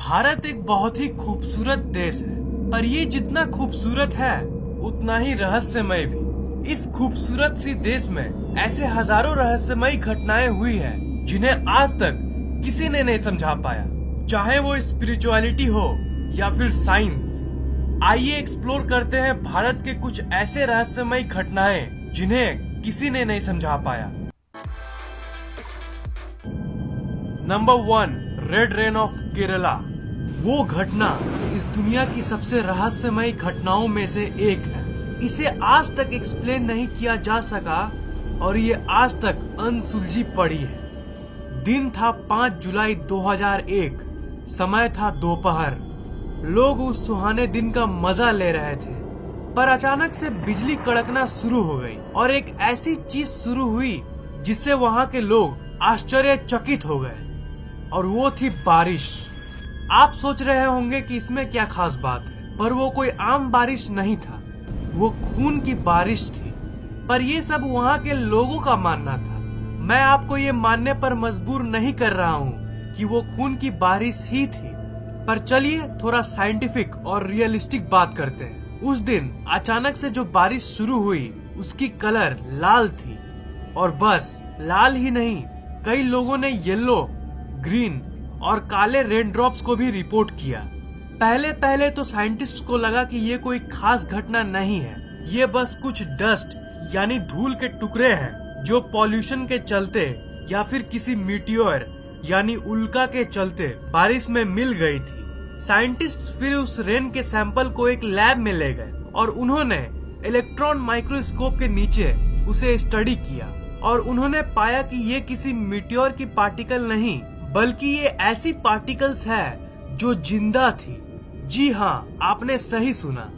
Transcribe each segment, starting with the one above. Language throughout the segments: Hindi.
भारत एक बहुत ही खूबसूरत देश है, पर ये जितना खूबसूरत है उतना ही रहस्यमय भी। इस खूबसूरत सी देश में ऐसे हजारों रहस्यमयी घटनाएं हुई हैं जिन्हें आज तक किसी ने नहीं समझा पाया, चाहे वो स्पिरिचुअलिटी हो या फिर साइंस। आइए एक्सप्लोर करते हैं भारत के कुछ ऐसे रहस्यमयी घटनाएं जिन्हें किसी ने नहीं समझा पाया। Number 1, red rain of Kerala. वो घटना इस दुनिया की सबसे रहस्यमयी घटनाओं में से एक है। इसे आज तक एक्सप्लेन नहीं किया जा सका और ये आज तक अनसुलझी पड़ी है। दिन था 5 जुलाई 2001, समय था दोपहर। लोग उस सुहाने दिन का मजा ले रहे थे, पर अचानक से बिजली कड़कना शुरू हो गई और एक ऐसी चीज शुरू हुई जिससे वहां के लोग आश्चर्यचकित हो गए, और वो थी बारिश। आप सोच रहे होंगे कि इसमें क्या खास बात है, पर वो कोई आम बारिश नहीं था, वो खून की बारिश थी। पर ये सब वहाँ के लोगों का मानना था। मैं आपको ये मानने पर मजबूर नहीं कर रहा हूँ कि वो खून की बारिश ही थी, पर चलिए थोड़ा साइंटिफिक और रियलिस्टिक बात करते हैं। उस दिन अचानक से जो बारिश शुरू हुई उसकी कलर लाल थी, और बस लाल ही नहीं, कई लोगों ने येलो, ग्रीन और काले रेन ड्रॉप्स को भी रिपोर्ट किया। पहले पहले तो साइंटिस्ट को लगा कि ये कोई खास घटना नहीं है, ये बस कुछ डस्ट यानी धूल के टुकड़े हैं जो पॉल्यूशन के चलते या फिर किसी मीटियोर यानी उल्का के चलते बारिश में मिल गई थी। साइंटिस्ट फिर उस रेन के सैंपल को एक लैब में ले गए और उन्होंने इलेक्ट्रॉन माइक्रोस्कोप के नीचे उसे स्टडी किया, और उन्होंने पाया कि ये किसी मीटियोर की पार्टिकल नहीं, बल्कि ये ऐसी पार्टिकल्स है जो जिंदा थी। जी हाँ, आपने सही सुना,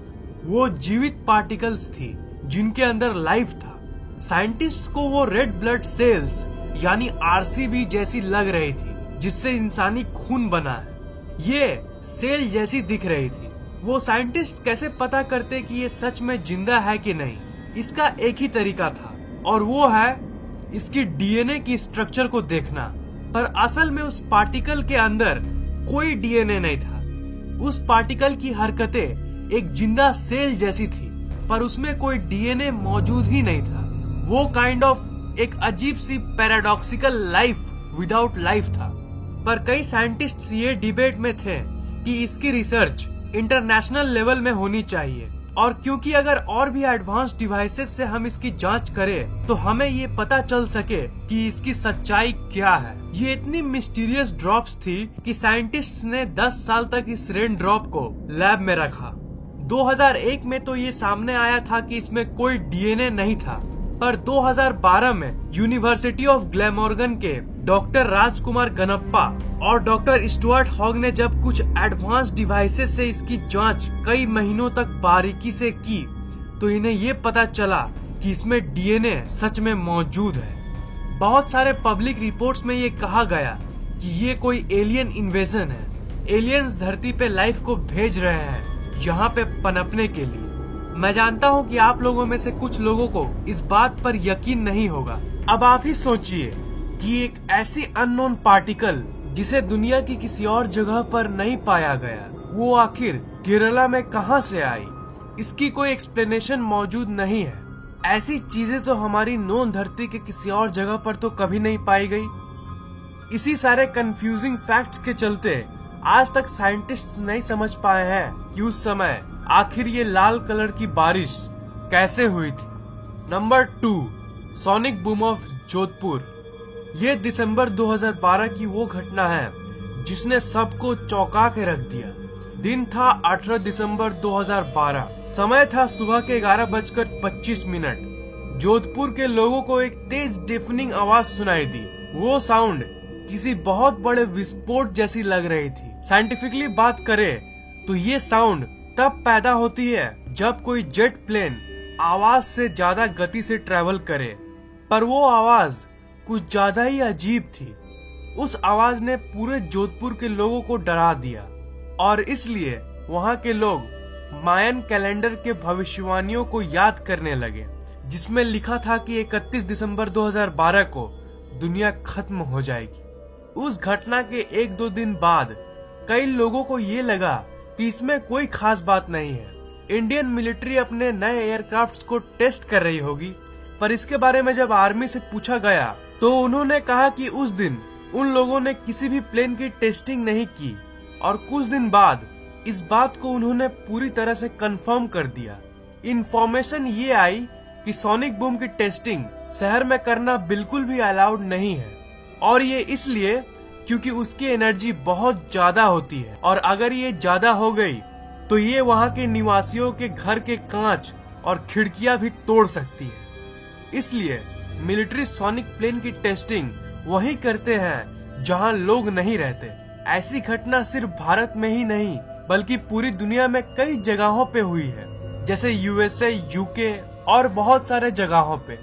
वो जीवित पार्टिकल्स थी जिनके अंदर लाइफ था। साइंटिस्ट को वो रेड ब्लड सेल्स यानी आरसीबी जैसी लग रही थी, जिससे इंसानी खून बना है। ये सेल जैसी दिख रही थी। वो साइंटिस्ट कैसे पता करते कि ये सच में जिंदा है कि नहीं? इसका एक ही तरीका था, और वो है इसकी डीएनए की स्ट्रक्चर को देखना। पर असल में उस पार्टिकल के अंदर कोई डीएनए नहीं था। उस पार्टिकल की हरकतें एक जिंदा सेल जैसी थी, पर उसमें कोई डीएनए मौजूद ही नहीं था। वो काइंड ऑफ एक अजीब सी पैराडॉक्सिकल लाइफ विदाउट लाइफ था। पर कई साइंटिस्ट्स ये डिबेट में थे कि इसकी रिसर्च इंटरनेशनल लेवल में होनी चाहिए, और क्योंकि अगर और भी एडवांस डिवाइसेस से हम इसकी जांच करें तो हमें ये पता चल सके कि इसकी सच्चाई क्या है। ये इतनी मिस्टीरियस ड्रॉप्स थी कि साइंटिस्ट्स ने 10 साल तक इस रेन ड्रॉप को लैब में रखा। 2001 में तो ये सामने आया था कि इसमें कोई डीएनए नहीं था, पर 2012 में यूनिवर्सिटी ऑफ ग्लैमॉर्गन के डॉक्टर राजकुमार गनप्पा और डॉक्टर स्टुअर्ट हॉग ने जब कुछ एडवांस डिवाइसेस से इसकी जांच कई महीनों तक बारीकी से की, तो इन्हें ये पता चला कि इसमें डीएनए सच में मौजूद है। बहुत सारे पब्लिक रिपोर्ट्स में ये कहा गया कि ये कोई एलियन इन्वेजन है। एलियंस धरती पे लाइफ को भेज रहे हैं यहाँ पे पनपने के लिए। मैं जानता हूँ कि आप लोगों में से कुछ लोगों को इस बात पर यकीन नहीं होगा। अब आप ही सोचिए कि एक ऐसी अननोन पार्टिकल जिसे दुनिया की किसी और जगह पर नहीं पाया गया, वो आखिर केरला में कहां से आई? इसकी कोई एक्सप्लेनेशन मौजूद नहीं है। ऐसी चीजें तो हमारी नोन धरती के किसी और जगह पर तो कभी नहीं पाई गई। इसी सारे कंफ्यूजिंग फैक्ट्स के चलते आज तक साइंटिस्ट नहीं समझ पाए हैं कि उस समय आखिर ये लाल कलर की बारिश कैसे हुई थी। Number 2, sonic boom of Jodhpur. ये दिसंबर 2012 की वो घटना है जिसने सबको चौंका के रख दिया। दिन था 18 दिसंबर 2012, समय था सुबह के 11:25। जोधपुर के लोगों को एक तेज डेफनिंग आवाज सुनाई दी। वो साउंड किसी बहुत बड़े विस्फोट जैसी लग रही थी। साइंटिफिकली बात करें तो ये साउंड तब पैदा होती है जब कोई जेट प्लेन आवाज से ज्यादा गति से ट्रेवल करे, पर वो आवाज कुछ ज्यादा ही अजीब थी। उस आवाज ने पूरे जोधपुर के लोगों को डरा दिया, और इसलिए वहाँ के लोग मायन कैलेंडर के भविष्यवाणियों को याद करने लगे, जिसमें लिखा था कि 31 दिसंबर 2012 को दुनिया खत्म हो जाएगी। उस घटना के 1-2 दिन बाद कई लोगों को ये लगा कि इसमें कोई खास बात नहीं है, इंडियन मिलिट्री अपने नए एयरक्राफ्ट्स को टेस्ट कर रही होगी। पर इसके बारे में जब आर्मी से पूछा गया तो उन्होंने कहा कि उस दिन उन लोगों ने किसी भी प्लेन की टेस्टिंग नहीं की और कुछ दिन बाद इस बात को उन्होंने पूरी तरह से कंफर्म कर दिया। इंफॉर्मेशन ये आई कि सोनिक बूम की टेस्टिंग शहर में करना बिल्कुल भी अलाउड नहीं है, और ये इसलिए क्योंकि उसकी एनर्जी बहुत ज्यादा होती है और अगर ये ज्यादा हो गई तो ये वहाँ के निवासियों के घर के कांच और खिड़कियां भी तोड़ सकती है। इसलिए मिलिट्री सोनिक प्लेन की टेस्टिंग वहीं करते हैं जहां लोग नहीं रहते। ऐसी घटना सिर्फ भारत में ही नहीं बल्कि पूरी दुनिया में कई जगहों पे हुई है, जैसे यूएसए, यूके और बहुत सारे जगहों पे।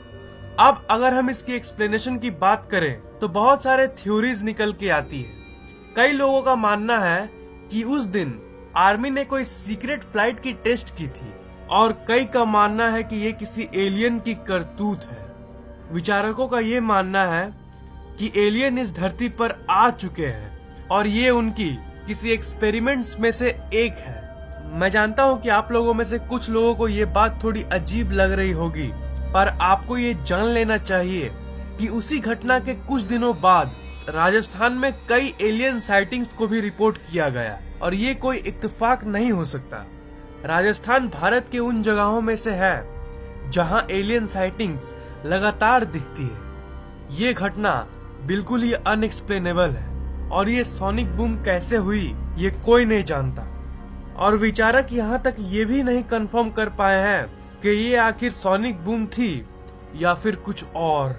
अब अगर हम इसकी एक्सप्लेनेशन की बात करें तो बहुत सारे थ्योरीज निकल के आती है। कई लोगों का मानना है कि उस दिन आर्मी ने कोई सीक्रेट फ्लाइट की टेस्ट की थी और कई का मानना है कि ये किसी एलियन की करतूत है। विचारकों का ये मानना है कि एलियन इस धरती पर आ चुके हैं और ये उनकी किसी एक्सपेरिमेंट्स में से एक है। मैं जानता हूँ कि आप लोगों में से कुछ लोगों को ये बात थोड़ी अजीब लग रही होगी, पर आपको ये जान लेना चाहिए कि उसी घटना के कुछ दिनों बाद राजस्थान में कई एलियन साइटिंग्स को भी रिपोर्ट किया गया और ये कोई इत्तेफाक नहीं हो सकता। राजस्थान भारत के उन जगहों में से है जहां एलियन साइटिंग्स लगातार दिखती है। ये घटना बिल्कुल ही अनएक्सप्लेनेबल है और ये सोनिक बूम कैसे हुई ये कोई नहीं जानता, और विचारक यहाँ तक ये भी नहीं कंफर्म कर पाए हैं कि ये आखिर सोनिक बूम थी या फिर कुछ और।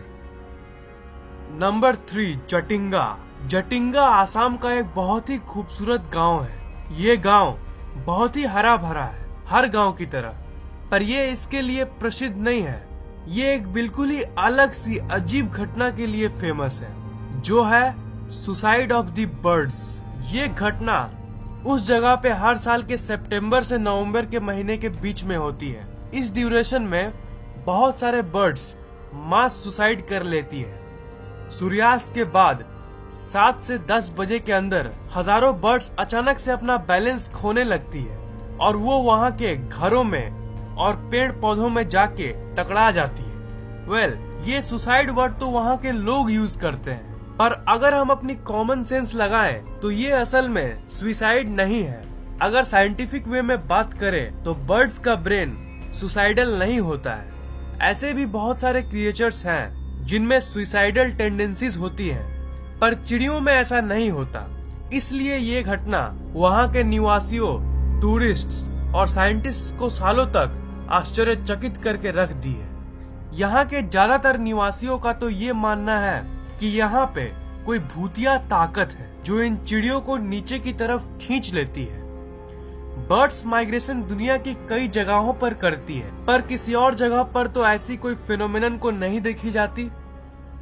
नंबर 3, जटिंगा। जटिंगा आसाम का एक बहुत ही खूबसूरत गांव है। ये गांव बहुत ही हरा भरा है, हर गांव की तरह, पर ये इसके लिए प्रसिद्ध नहीं है। ये एक बिल्कुल ही अलग सी अजीब घटना के लिए फेमस है, जो है सुसाइड ऑफ द बर्ड्स। ये घटना उस जगह पे हर साल के सितंबर से नवंबर के महीने के बीच में होती है। इस ड्यूरेशन में बहुत सारे बर्ड्स मास सुसाइड कर लेती है। सूर्यास्त के बाद 7 से 10 बजे के अंदर हजारों बर्ड्स अचानक से अपना बैलेंस खोने लगती है और वो वहाँ के घरों में और पेड़ पौधों में जाके टकरा जाती है। ये सुसाइड वर्ड तो वहाँ के लोग यूज करते हैं, पर अगर हम अपनी कॉमन सेंस लगाएं तो ये असल में सुसाइड नहीं है। अगर साइंटिफिक वे में बात करें तो बर्ड्स का ब्रेन सुसाइडल नहीं होता है। ऐसे भी बहुत सारे क्रिएचर्स हैं जिनमें सुसाइडल टेंडेंसीज होती हैं, पर चिड़ियों में ऐसा नहीं होता। इसलिए ये घटना वहाँ के निवासियों, टूरिस्ट्स और साइंटिस्ट्स को सालों तक आश्चर्यचकित करके रख दी है। यहाँ के ज्यादातर निवासियों का तो ये मानना है कि यहाँ पे कोई भूतिया ताकत है जो इन चिड़ियों को नीचे की तरफ खींच लेती है। बर्ड्स माइग्रेशन दुनिया की कई जगहों पर करती है, पर किसी और जगह पर तो ऐसी कोई फिनोमेनन को नहीं देखी जाती।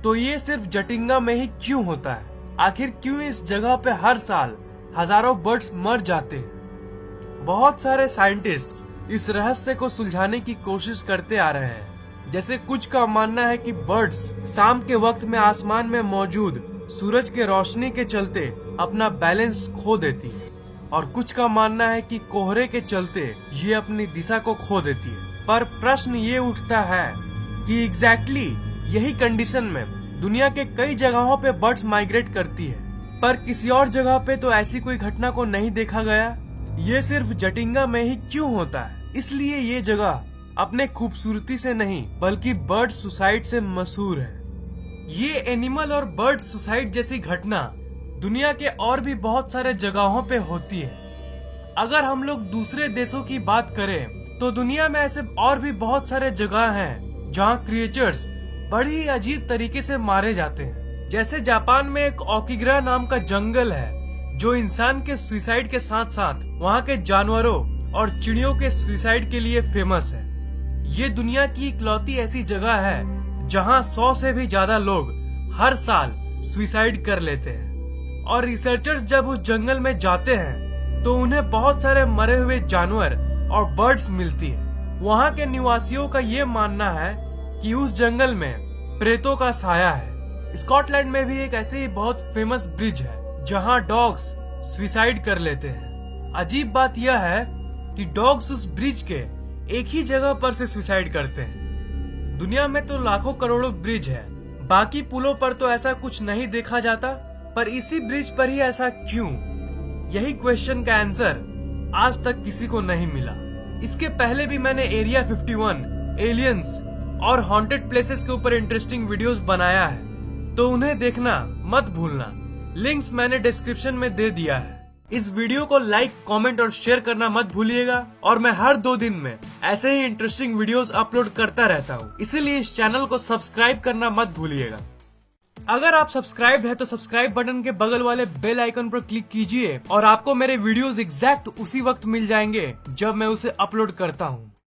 तो ये सिर्फ जटिंगा में ही क्यों होता है? आखिर क्यों इस जगह पे हर साल हजारों बर्ड्स मर जाते हैं? बहुत सारे साइंटिस्ट्स इस रहस्य को सुलझाने की कोशिश करते आ रहे हैं। जैसे कुछ का मानना है कि बर्ड्स शाम के वक्त में आसमान में मौजूद सूरज के रोशनी के चलते अपना बैलेंस खो देती है, और कुछ का मानना है कि कोहरे के चलते ये अपनी दिशा को खो देती है। पर प्रश्न ये उठता है कि एग्जैक्टली यही कंडीशन में दुनिया के कई जगहों पे बर्ड्स माइग्रेट करती है, पर किसी और जगह पे तो ऐसी कोई घटना को नहीं देखा गया। ये सिर्फ जटिंगा में ही क्यों होता है? इसलिए ये जगह अपने खूबसूरती से नहीं बल्कि बर्ड सुसाइड से मशहूर है। ये एनिमल और बर्ड सुसाइड जैसी घटना दुनिया के और भी बहुत सारे जगहों पे होती है। अगर हम लोग दूसरे देशों की बात करें तो दुनिया में ऐसे और भी बहुत सारे जगह हैं जहाँ क्रिएचर्स बड़ी ही अजीब तरीके से मारे जाते हैं। जैसे जापान में एक ओकिग्रा नाम का जंगल है जो इंसान के सुसाइड के साथ साथ वहाँ के जानवरों और चिड़ियों के सुसाइड के लिए फेमस है। ये दुनिया की इकलौती ऐसी जगह है जहाँ 100 से भी ज्यादा लोग हर साल सुसाइड कर लेते हैं, और रिसर्चर्स जब उस जंगल में जाते हैं तो उन्हें बहुत सारे मरे हुए जानवर और बर्ड्स मिलती है। वहाँ के निवासियों का ये मानना है कि उस जंगल में प्रेतों का साया है। स्कॉटलैंड में भी एक ऐसे ही बहुत फेमस ब्रिज है जहाँ डॉग्स सुसाइड कर लेते हैं। अजीब बात यह है कि डॉग्स उस ब्रिज के एक ही जगह पर से सुसाइड करते हैं। दुनिया में तो लाखों करोड़ों ब्रिज है, बाकी पुलों पर तो ऐसा कुछ नहीं देखा जाता, पर इसी ब्रिज पर ही ऐसा क्यों? यही क्वेश्चन का आंसर आज तक किसी को नहीं मिला। इसके पहले भी मैंने एरिया 51, एलियंस और हॉन्टेड प्लेसेस के ऊपर इंटरेस्टिंग वीडियोस बनाया है, तो उन्हें देखना मत भूलना। लिंक्स मैंने डिस्क्रिप्शन में दे दिया है। इस वीडियो को लाइक, कमेंट और शेयर करना मत भूलिएगा, और मैं हर 2 दिन में ऐसे ही इंटरेस्टिंग वीडियोस अपलोड करता रहता हूँ, इसीलिए इस चैनल को सब्सक्राइब करना मत भूलिएगा। अगर आप सब्सक्राइब है तो सब्सक्राइब बटन के बगल वाले बेल आइकन पर क्लिक कीजिए और आपको मेरे वीडियोस एग्जैक्ट उसी वक्त मिल जाएंगे जब मैं उसे अपलोड करता हूँ।